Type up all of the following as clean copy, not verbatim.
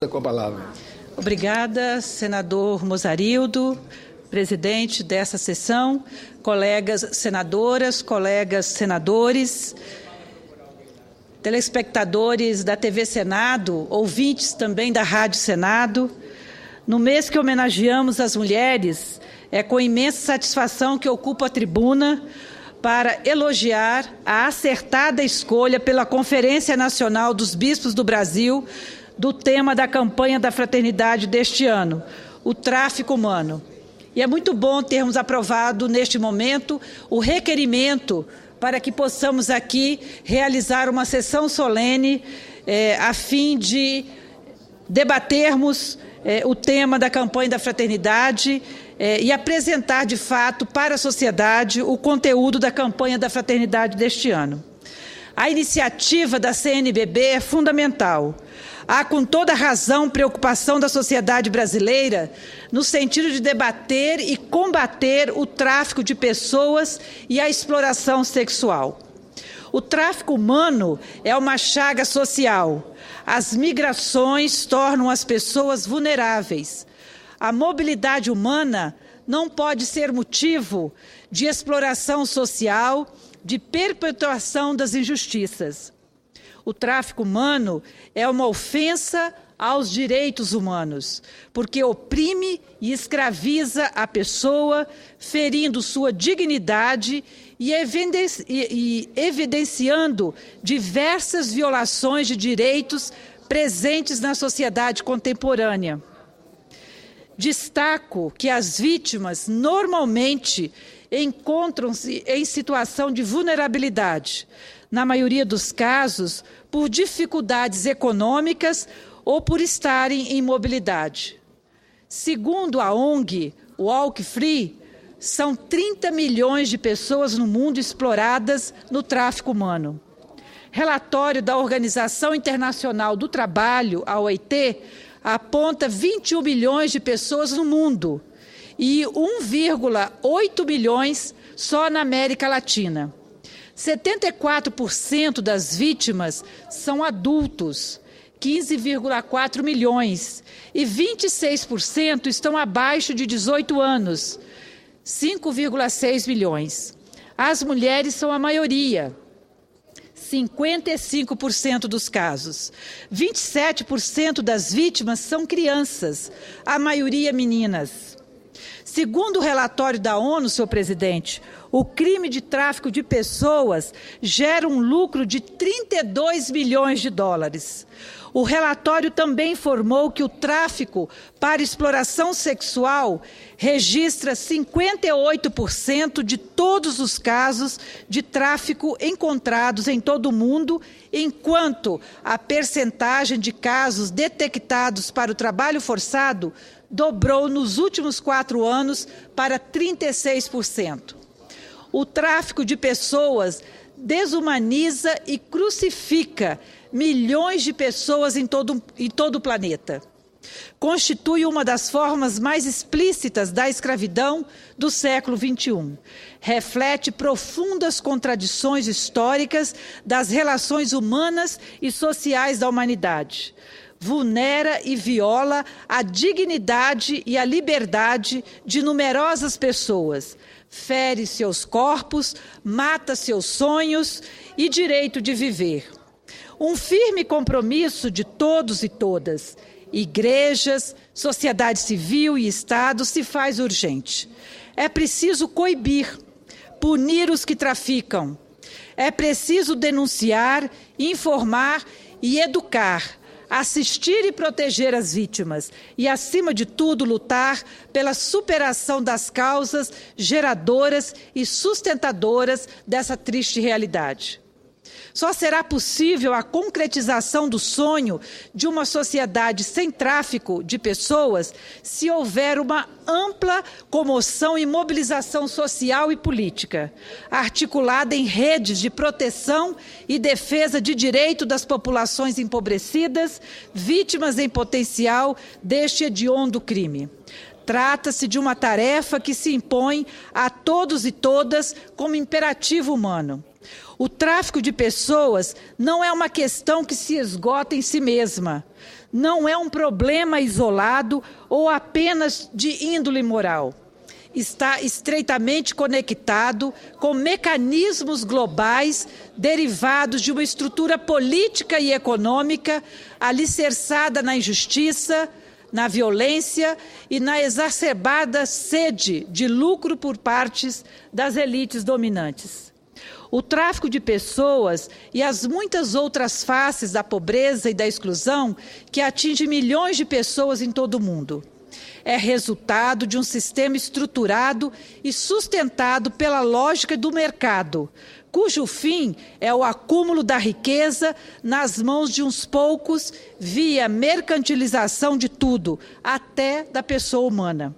Com a palavra. Obrigada, senador Mozarildo, presidente dessa sessão, colegas senadoras, colegas senadores, telespectadores da TV Senado, ouvintes também da Rádio Senado. No mês que homenageamos as mulheres, é com imensa satisfação que ocupo a tribuna para elogiar a acertada escolha pela Conferência Nacional dos Bispos do Brasil do tema da campanha da fraternidade deste ano, o tráfico humano. E é muito bom termos aprovado, neste momento, o requerimento para que possamos aqui realizar uma sessão solene a fim de debatermos o tema da campanha da fraternidade e apresentar, de fato, para a sociedade o conteúdo da campanha da fraternidade deste ano. A iniciativa da CNBB é fundamental. Há, com toda razão, preocupação da sociedade brasileira no sentido de debater e combater o tráfico de pessoas e a exploração sexual. O tráfico humano é uma chaga social. As migrações tornam as pessoas vulneráveis. A mobilidade humana não pode ser motivo de exploração social, de perpetuação das injustiças. O tráfico humano é uma ofensa aos direitos humanos, porque oprime e escraviza a pessoa, ferindo sua dignidade e evidenciando diversas violações de direitos presentes na sociedade contemporânea. Destaco que as vítimas normalmente encontram-se em situação de vulnerabilidade, na maioria dos casos, por dificuldades econômicas ou por estarem em mobilidade. Segundo a ONG Walk Free, são 30 milhões de pessoas no mundo exploradas no tráfico humano. Relatório da Organização Internacional do Trabalho, a OIT, aponta 21 milhões de pessoas no mundo e 1,8 milhões só na América Latina. 74% das vítimas são adultos, 15,4 milhões, e 26% estão abaixo de 18 anos, 5,6 milhões. As mulheres são a maioria, 55% dos casos. 27% das vítimas são crianças, a maioria meninas. Segundo o relatório da ONU, senhor presidente, o crime de tráfico de pessoas gera um lucro de 32 milhões de dólares. O relatório também informou que o tráfico para exploração sexual registra 58% de todos os casos de tráfico encontrados em todo o mundo, enquanto a percentagem de casos detectados para o trabalho forçado dobrou nos últimos 4 anos para 36%. O tráfico de pessoas desumaniza e crucifica milhões de pessoas em todo o planeta. Constitui uma das formas mais explícitas da escravidão do século XXI. Reflete profundas contradições históricas das relações humanas e sociais da humanidade. Vulnera e viola a dignidade e a liberdade de numerosas pessoas, fere seus corpos, mata seus sonhos e direito de viver. Um firme compromisso de todos e todas, igrejas, sociedade civil e Estado, se faz urgente. É preciso coibir, punir os que traficam. É preciso denunciar, informar e educar, assistir e proteger as vítimas e, acima de tudo, lutar pela superação das causas geradoras e sustentadoras dessa triste realidade. Só será possível a concretização do sonho de uma sociedade sem tráfico de pessoas se houver uma ampla comoção e mobilização social e política, articulada em redes de proteção e defesa de direito das populações empobrecidas, vítimas em potencial deste hediondo crime. Trata-se de uma tarefa que se impõe a todos e todas como imperativo humano. O tráfico de pessoas não é uma questão que se esgota em si mesma. Não é um problema isolado ou apenas de índole moral. Está estreitamente conectado com mecanismos globais derivados de uma estrutura política e econômica alicerçada na injustiça, na violência e na exacerbada sede de lucro por partes das elites dominantes. O tráfico de pessoas e as muitas outras faces da pobreza e da exclusão que atinge milhões de pessoas em todo o mundo é resultado de um sistema estruturado e sustentado pela lógica do mercado, cujo fim é o acúmulo da riqueza nas mãos de uns poucos via mercantilização de tudo, até da pessoa humana.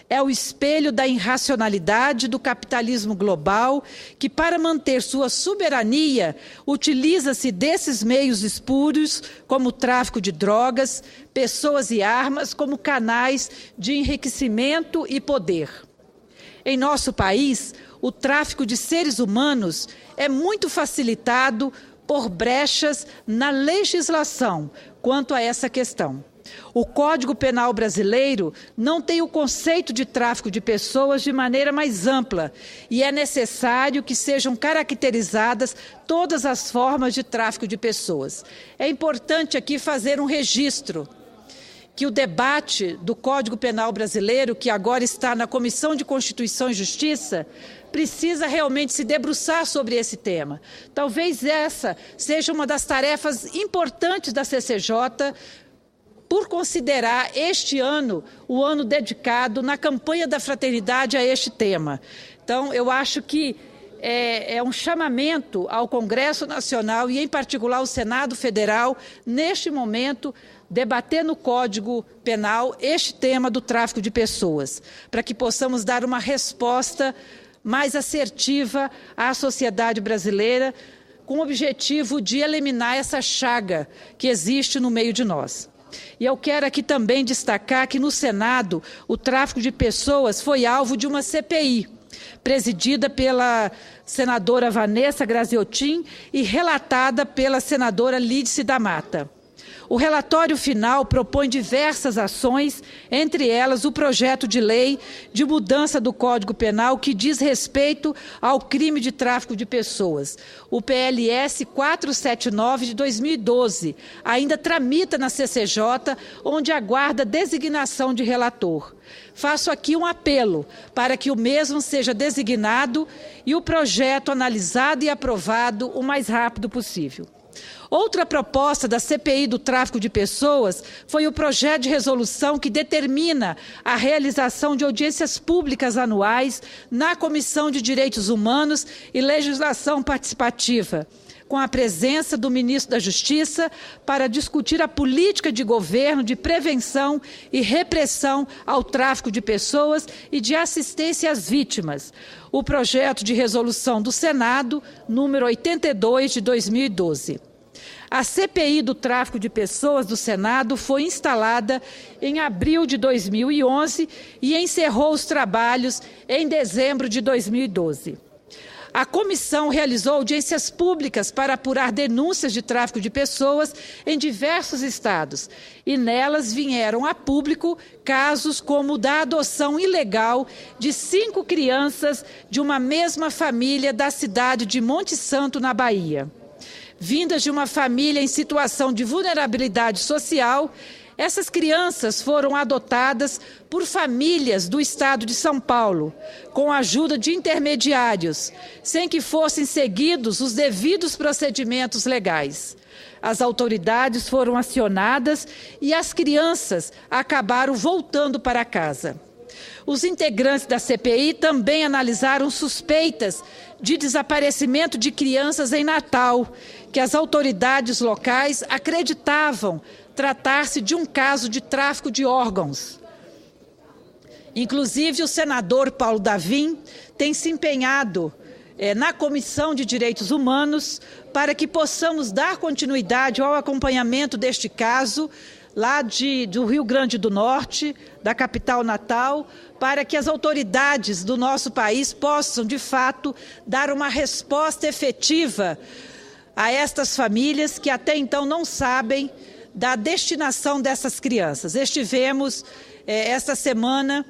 É o espelho da irracionalidade do capitalismo global que, para manter sua soberania, utiliza-se desses meios espúrios, como o tráfico de drogas, pessoas e armas, como canais de enriquecimento e poder. Em nosso país, o tráfico de seres humanos é muito facilitado por brechas na legislação quanto a essa questão. O Código Penal brasileiro não tem o conceito de tráfico de pessoas de maneira mais ampla e é necessário que sejam caracterizadas todas as formas de tráfico de pessoas. É importante aqui fazer um registro que o debate do Código Penal brasileiro, que agora está na Comissão de Constituição e Justiça, precisa realmente se debruçar sobre esse tema. Talvez essa seja uma das tarefas importantes da CCJ, por considerar este ano o ano dedicado na campanha da fraternidade a este tema. Então, eu acho que é um chamamento ao Congresso Nacional e, em particular, ao Senado Federal, neste momento, debater no Código Penal este tema do tráfico de pessoas, para que possamos dar uma resposta mais assertiva à sociedade brasileira, com o objetivo de eliminar essa chaga que existe no meio de nós. E eu quero aqui também destacar que no Senado o tráfico de pessoas foi alvo de uma CPI, presidida pela senadora Vanessa Graziotin e relatada pela senadora Lídice da Mata. O relatório final propõe diversas ações, entre elas o projeto de lei de mudança do Código Penal que diz respeito ao crime de tráfico de pessoas. O PLS 479 de 2012 ainda tramita na CCJ, onde aguarda designação de relator. Faço aqui um apelo para que o mesmo seja designado e o projeto analisado e aprovado o mais rápido possível. Outra proposta da CPI do tráfico de pessoas foi o projeto de resolução que determina a realização de audiências públicas anuais na Comissão de Direitos Humanos e Legislação Participativa, com a presença do ministro da Justiça para discutir a política de governo de prevenção e repressão ao tráfico de pessoas e de assistência às vítimas. O projeto de resolução do Senado, número 82 de 2012. A CPI do tráfico de pessoas do Senado foi instalada em abril de 2011 e encerrou os trabalhos em dezembro de 2012. A comissão realizou audiências públicas para apurar denúncias de tráfico de pessoas em diversos estados, e nelas vieram a público casos como o da adoção ilegal de 5 crianças de uma mesma família da cidade de Monte Santo, na Bahia. Vindas de uma família em situação de vulnerabilidade social, essas crianças foram adotadas por famílias do estado de São Paulo, com a ajuda de intermediários, sem que fossem seguidos os devidos procedimentos legais. As autoridades foram acionadas e as crianças acabaram voltando para casa. Os integrantes da CPI também analisaram suspeitas de desaparecimento de crianças em Natal, que as autoridades locais acreditavam tratar-se de um caso de tráfico de órgãos. Inclusive, o senador Paulo Davim tem se empenhado na Comissão de Direitos Humanos para que possamos dar continuidade ao acompanhamento deste caso lá do Rio Grande do Norte, da capital natal, para que as autoridades do nosso país possam, de fato, dar uma resposta efetiva a estas famílias que até então não sabem da destinação dessas crianças. Estivemos esta semana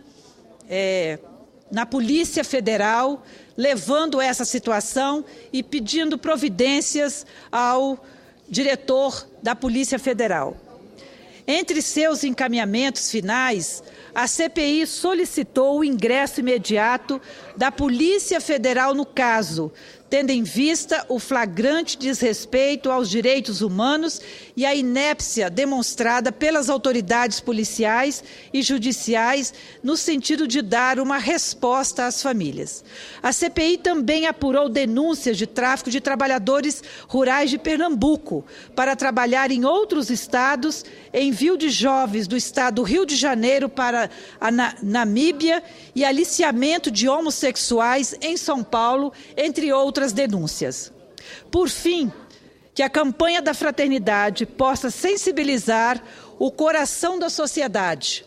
na Polícia Federal, levando essa situação e pedindo providências ao diretor da Polícia Federal. Entre seus encaminhamentos finais, a CPI solicitou o ingresso imediato da Polícia Federal no caso, tendo em vista o flagrante desrespeito aos direitos humanos e a inépcia demonstrada pelas autoridades policiais e judiciais no sentido de dar uma resposta às famílias. A CPI também apurou denúncias de tráfico de trabalhadores rurais de Pernambuco para trabalhar em outros estados, envio de jovens do estado do Rio de Janeiro para a Namíbia e aliciamento de homossexuais em São Paulo, entre outras denúncias. Por fim, que a campanha da fraternidade possa sensibilizar o coração da sociedade,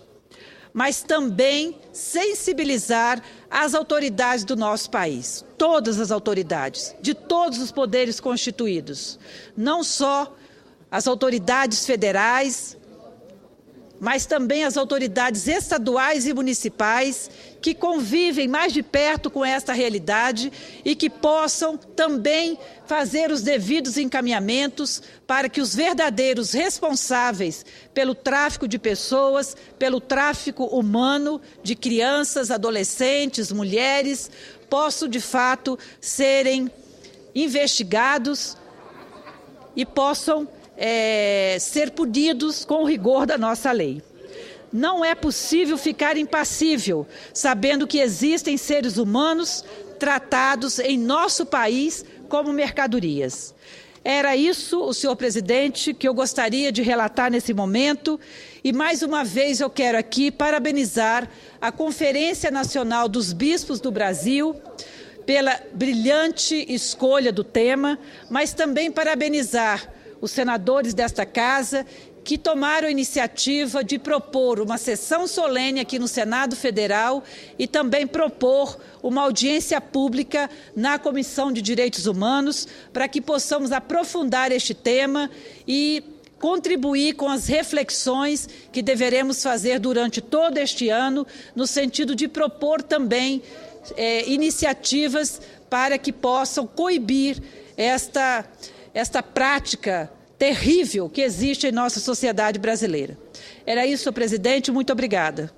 mas também sensibilizar as autoridades do nosso país, todas as autoridades, de todos os poderes constituídos, não só as autoridades federais, mas também as autoridades estaduais e municipais que convivem mais de perto com esta realidade e que possam também fazer os devidos encaminhamentos para que os verdadeiros responsáveis pelo tráfico de pessoas, pelo tráfico humano de crianças, adolescentes, mulheres, possam de fato serem investigados e possam ser punidos com o rigor da nossa lei. Não é possível ficar impassível, sabendo que existem seres humanos tratados em nosso país como mercadorias. Era isso, senhor presidente, que eu gostaria de relatar nesse momento. E, mais uma vez, eu quero aqui parabenizar a Conferência Nacional dos Bispos do Brasil pela brilhante escolha do tema, mas também parabenizar os senadores desta casa que tomaram a iniciativa de propor uma sessão solene aqui no Senado Federal e também propor uma audiência pública na Comissão de Direitos Humanos para que possamos aprofundar este tema e contribuir com as reflexões que deveremos fazer durante todo este ano, no sentido de propor também iniciativas para que possam coibir esta prática terrível que existe em nossa sociedade brasileira. Era isso, senhor presidente. Muito obrigada.